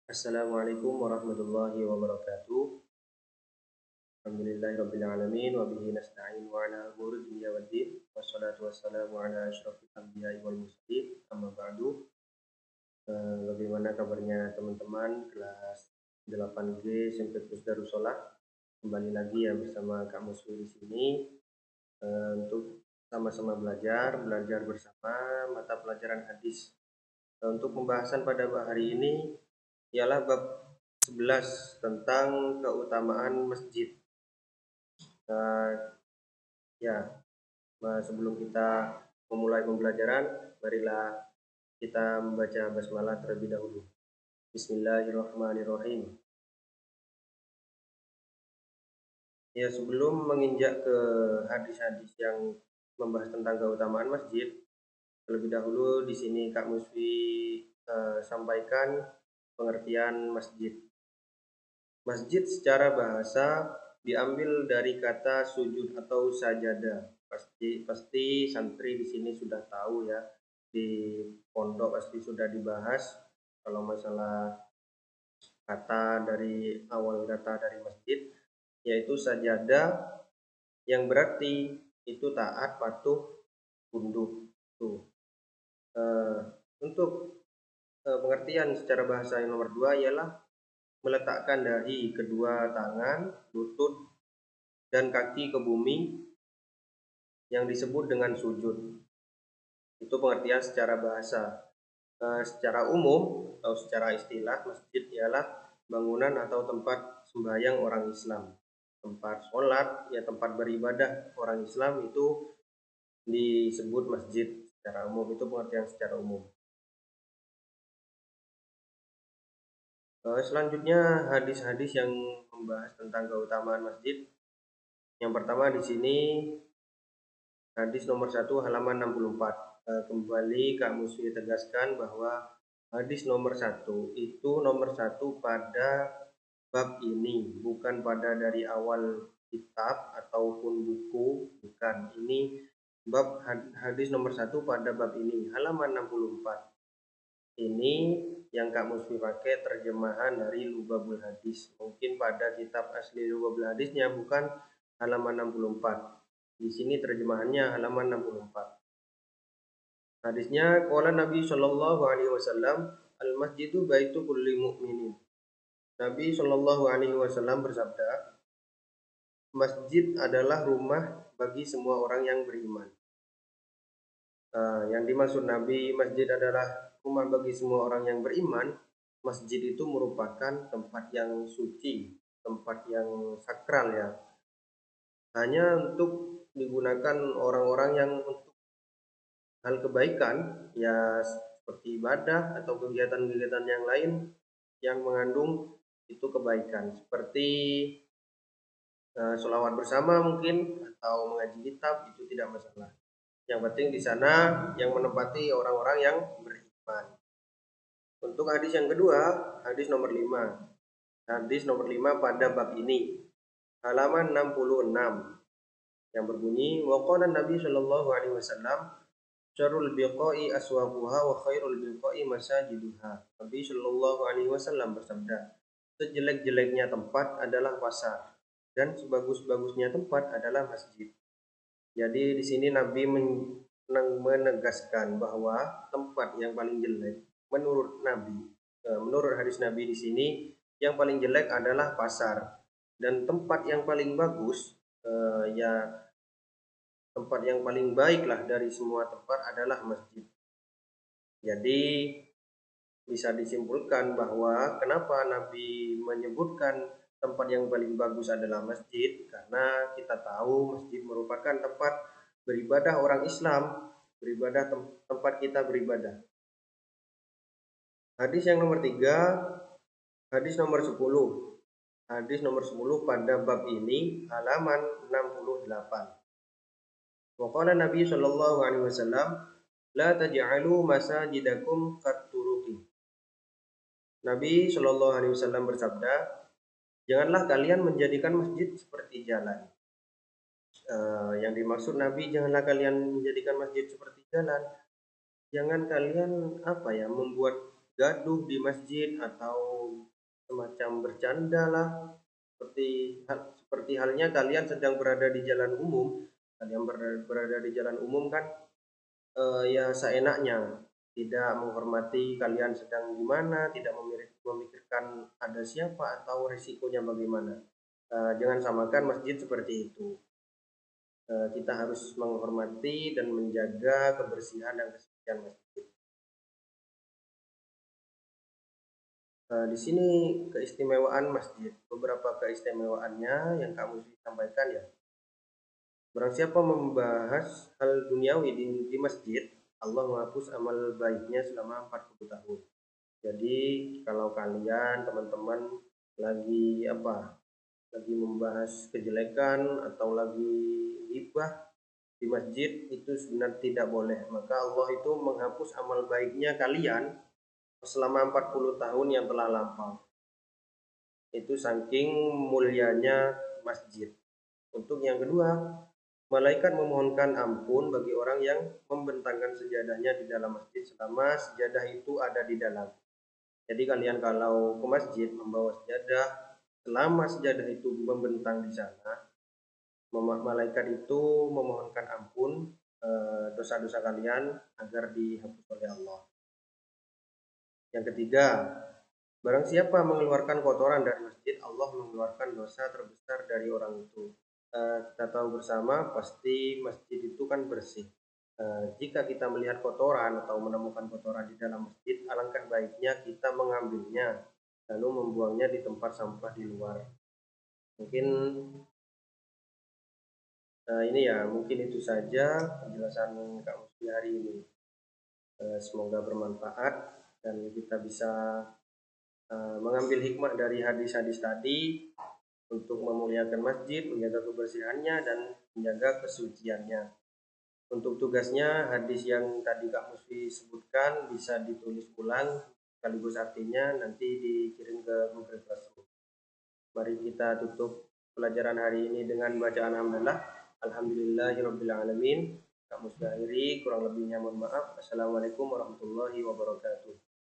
Assalamualaikum warahmatullahi wabarakatuh. Alhamdulillahirabbil alamin wa bihi nasta'in wa ala umuri dunya waddin. Wassalatu wassalamu ala asyrofil anbiya'i wal mursalin. Amma ba'du. Bagaimana kabarnya teman-teman kelas 8G Simpetrus Darussolah? Kembali lagi ya bersama Kak Muswi di sini untuk sama-sama belajar bersama mata pelajaran hadis. Untuk pembahasan pada hari ini ialah bab 11 tentang keutamaan masjid. Ya, sebelum kita memulai pembelajaran, marilah kita membaca basmalah terlebih dahulu. Bismillahirrahmanirrahim. Ya, sebelum menginjak ke hadis-hadis yang membahas tentang keutamaan masjid, terlebih dahulu di sini Kak Musfi sampaikan pengertian masjid. Masjid secara bahasa diambil dari kata sujud atau sajadah. Pasti santri di sini sudah tahu ya, di pondok pasti sudah dibahas kalau masalah awal kata dari masjid, yaitu sajadah, yang berarti itu taat, patuh, tunduk. Tuh. Untuk pengertian secara bahasa yang nomor 2 ialah meletakkan dahi kedua tangan, lutut, dan kaki ke bumi, yang disebut dengan sujud. Itu pengertian secara bahasa. Secara umum atau secara istilah, masjid ialah bangunan atau tempat sembahyang orang Islam. Tempat sholat, ya tempat beribadah orang Islam itu disebut masjid secara umum. Itu pengertian secara umum. Selanjutnya hadis-hadis yang membahas tentang keutamaan masjid. Yang pertama di sini hadis nomor 1 halaman 64. Kembali Kak Musfi tegaskan bahwa hadis nomor 1 itu nomor 1 pada bab ini, bukan pada dari awal kitab ataupun buku, bukan. Ini bab hadis nomor 1 pada bab ini, halaman 64. Ini yang Kak Musfi pakai terjemahan dari Lughabul Hadis. Mungkin pada kitab asli Lughabul Hadisnya bukan halaman 64. Di sini terjemahannya halaman 64. Hadisnya qala Nabi Shallallahu alaihi wasallam, al-masjidu baitu kulli mu'minin. Nabi Shallallahu alaihi wasallam bersabda, masjid adalah rumah bagi semua orang yang beriman. Yang dimaksud Nabi masjid adalah rumah bagi semua orang yang beriman, masjid itu merupakan tempat yang suci, tempat yang sakral ya. Hanya untuk digunakan orang-orang yang untuk hal kebaikan, ya seperti ibadah atau kegiatan-kegiatan yang lain yang mengandung itu kebaikan, seperti sholawat bersama mungkin atau mengaji kitab, itu tidak masalah. Yang penting di sana yang menempati orang-orang yang beriman. Untuk hadis yang kedua, hadis nomor 5. Hadis nomor 5 pada bab ini, halaman 66, yang berbunyi waqala Nabi Shallallahu alaihi wasallam, syarrul biqa'i aswaquha wa khairul biqa'i masajiduha. Nabi Shallallahu alaihi wasallam bersabda, sejelek-jeleknya tempat adalah pasar dan sebagus-bagusnya tempat adalah masjid. Jadi di sini Nabi menegaskan bahwa tempat yang paling jelek menurut Nabi, menurut hadis Nabi di sini, yang paling jelek adalah pasar, dan tempat yang paling bagus, ya tempat yang paling baiklah dari semua tempat adalah masjid. Jadi bisa disimpulkan bahwa kenapa Nabi menyebutkan tempat yang paling bagus adalah masjid, karena kita tahu masjid merupakan tempat beribadah orang Islam, tempat kita beribadah. Hadis yang nomor 3, hadis nomor 10. Hadis nomor 10 pada bab ini, halaman 68. Waqala Nabi Shallallahu alaihi wasallam, la taj'alu masajidakum qatturuqi. Nabi Shallallahu alaihi wasallam bersabda, janganlah kalian menjadikan masjid seperti jalan. Yang dimaksud Nabi, janganlah kalian menjadikan masjid seperti jalan. Jangan kalian membuat gaduh di masjid atau semacam bercanda lah, seperti halnya kalian sedang berada di jalan umum. Kalian berada di jalan umum kan, ya seenaknya, tidak menghormati kalian sedang di mana, tidak memikirkan ada siapa atau risikonya bagaimana. Jangan samakan masjid seperti itu. Kita harus menghormati dan menjaga kebersihan dan kesucian masjid. Di sini keistimewaan masjid, beberapa keistimewaannya yang kamu sampaikan ya. Barang siapa membahas hal duniawi di masjid, Allah menghapus amal baiknya selama 40 tahun. Jadi kalau kalian teman-teman lagi lagi membahas kejelekan atau lagi ghibah di masjid, itu sebenarnya tidak boleh. Maka Allah itu menghapus amal baiknya kalian selama 40 tahun yang telah lampau. Itu saking mulianya masjid. Untuk yang kedua, malaikat memohonkan ampun bagi orang yang membentangkan sejadahnya di dalam masjid selama sejadah itu ada di dalam. Jadi kalian kalau ke masjid membawa sejadah, selama sejadah itu membentang di sana, malaikat itu memohonkan ampun dosa-dosa kalian agar dihapus oleh Allah. Yang ketiga, barang siapa mengeluarkan kotoran dari masjid, Allah mengeluarkan dosa terbesar dari orang itu. Kita tahu bersama pasti masjid itu kan bersih. Jika kita melihat kotoran atau menemukan kotoran di dalam masjid, alangkah baiknya kita mengambilnya lalu membuangnya di tempat sampah di luar. Mungkin mungkin itu saja penjelasan Kak Musfi hari ini. Semoga bermanfaat dan kita bisa mengambil hikmah dari hadis-hadis tadi untuk memuliakan masjid, menjaga kebersihannya dan menjaga kesuciannya. Untuk tugasnya, hadis yang tadi Kak Musfi sebutkan bisa ditulis ulang sekaligus artinya nanti dikirim ke Google Classroom. Mari kita tutup pelajaran hari ini dengan bacaan alhamdulillah. Alhamdulillahirabbil alamin. Kak Musfi akhiri, kurang lebihnya mohon maaf. Assalamualaikum warahmatullahi wabarakatuh.